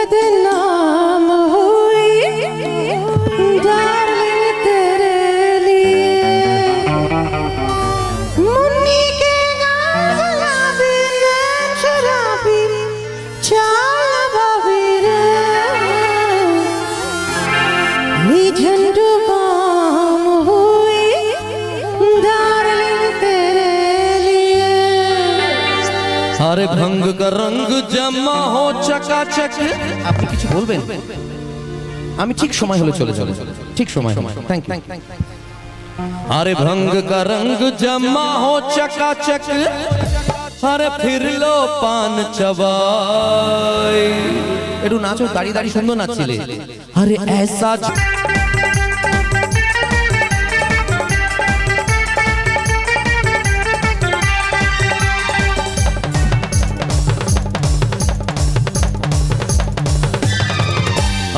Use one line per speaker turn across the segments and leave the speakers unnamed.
बदनाम हुई डार्लिंग तेरे लिए मुन्नी के गुलाबी शराबी चाल बाबी रे नी झंडू बाम हुई डार्लिंग तेरे लिए।
अरे भंग का रंग जमा हो चकाचक। আপনি কিছু বলবেন? আমি ঠিক সময় হলে চলে যাব, ঠিক সময় হলে। Thank you. अरे भंग का रंग जमा हो चकाचक, अरे फिर लो पान चबाई। একটু নাচো, দাঁড়িয়ে দাঁড়িয়ে সুন্দর নাচছিলে। अरे ऐसा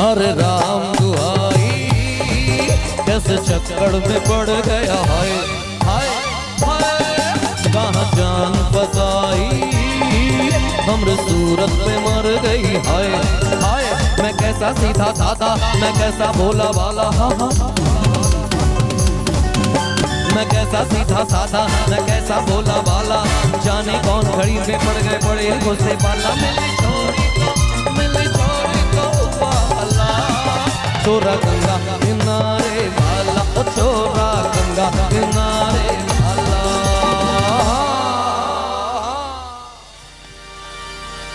अरे राम दुआई कैसे चक्कर में पड़ गया हाय हाय हाय, कहाँ जान फसाई हमरे सूरत पे मर गई हाय हाय। मैं कैसा सीधा साधा, मैं कैसा भोला वाला, हाँ हाँ मैं कैसा सीधा साधा, मैं कैसा भोला वाला, जाने कौन घड़ी में पड़ गए बड़े गुस्से वाला। मिले छोरी को वाला, छोरा गंगा किनारे वाला, ओ छोरा गंगा किनारे वाला।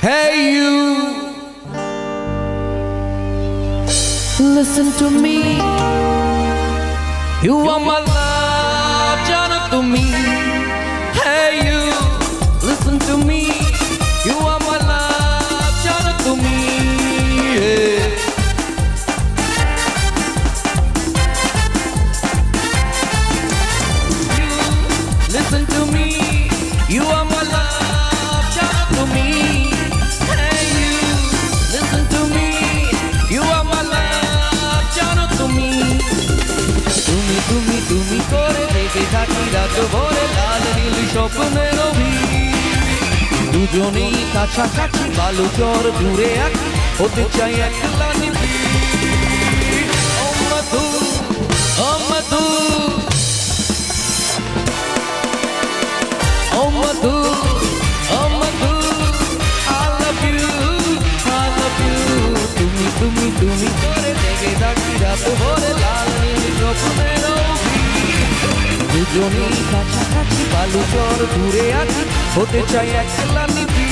Hey you, listen to me, you are my love, Jana to me. Hey you, listen to me, you are my love, Jana to me. Yeah. Listen to me, you are my love, shout to me. Hey you, listen to me, you are my love, shout to me. তুমি করে দেখে থাকি রাত ভরে লাল নীল স্বপ্নের দুজনেই কাছাকাছি বালু চর দূরে এক হতে চাই একলা নিবি। ও মধু, ও মধু, oh Madhu, oh Madhu, I love you, I love you. তুমি করে দেখে থাকি রাত ভরে লাল নীল স্বপ্নের দুজনেই কাছাকাছি বালু চর দূরে আছি হতে চাই একলা নিবি।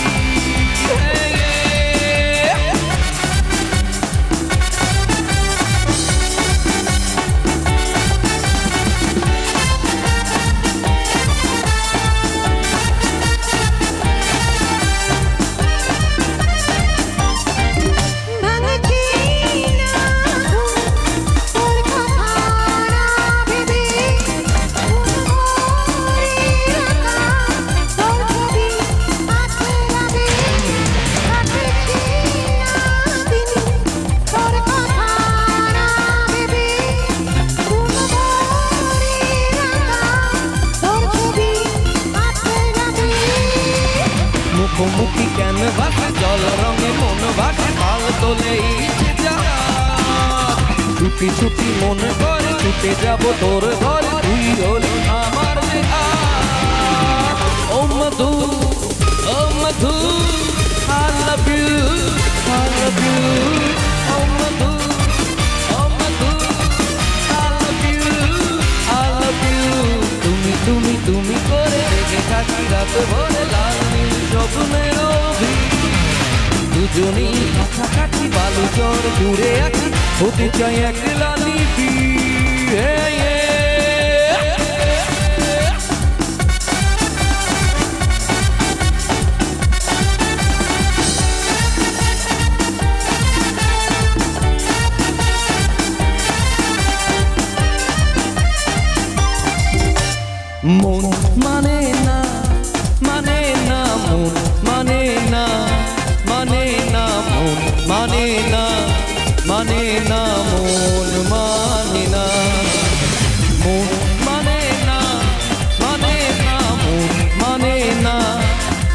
মুখোমুখি কেন ভাসে জল রঙে মন ভাসে পাল তোলে ছুটি ছুটি মন করে ছুটে যাব তোর ঘরে তুই হলি আমার ও মধু, ও মধু, I love you, I love you, O Madhu, O Madhu, I love you, I love you. তুমি করে দেখে থাকি রাত ভরে লাল নীল স্বপ্নের দুজনেই কাছাকাছি বালু চর দূরে আছি হতে চাই একলা নিবি। মন মানে না, মানে না মন, মানে না, মানে না মন, মানে না, মানে না মন, মানে না মন, মানে না, মানে না মন, মানে না,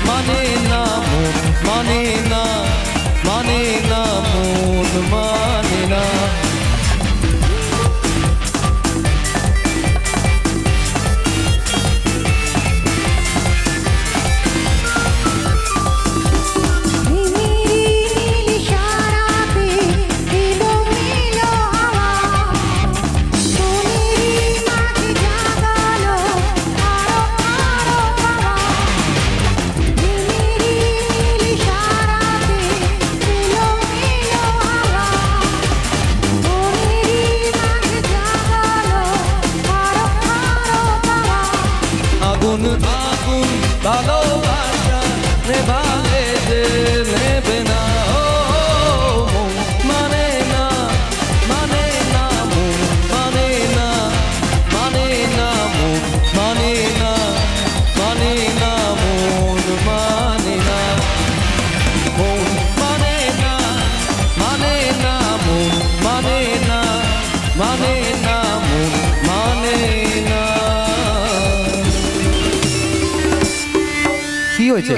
মানে না মন, মানে না, মানে না মন মানে না। আগুন আগুন ভালোবাসা নেভালে যে নেবে না। ও মন মানে না, মানে না মন মানে না, মানে না মন মানে না, মানে না মন মানে না, মন মানে না, মানে না মন মানে না, মানে না মন মানে না। কি হয়েছে?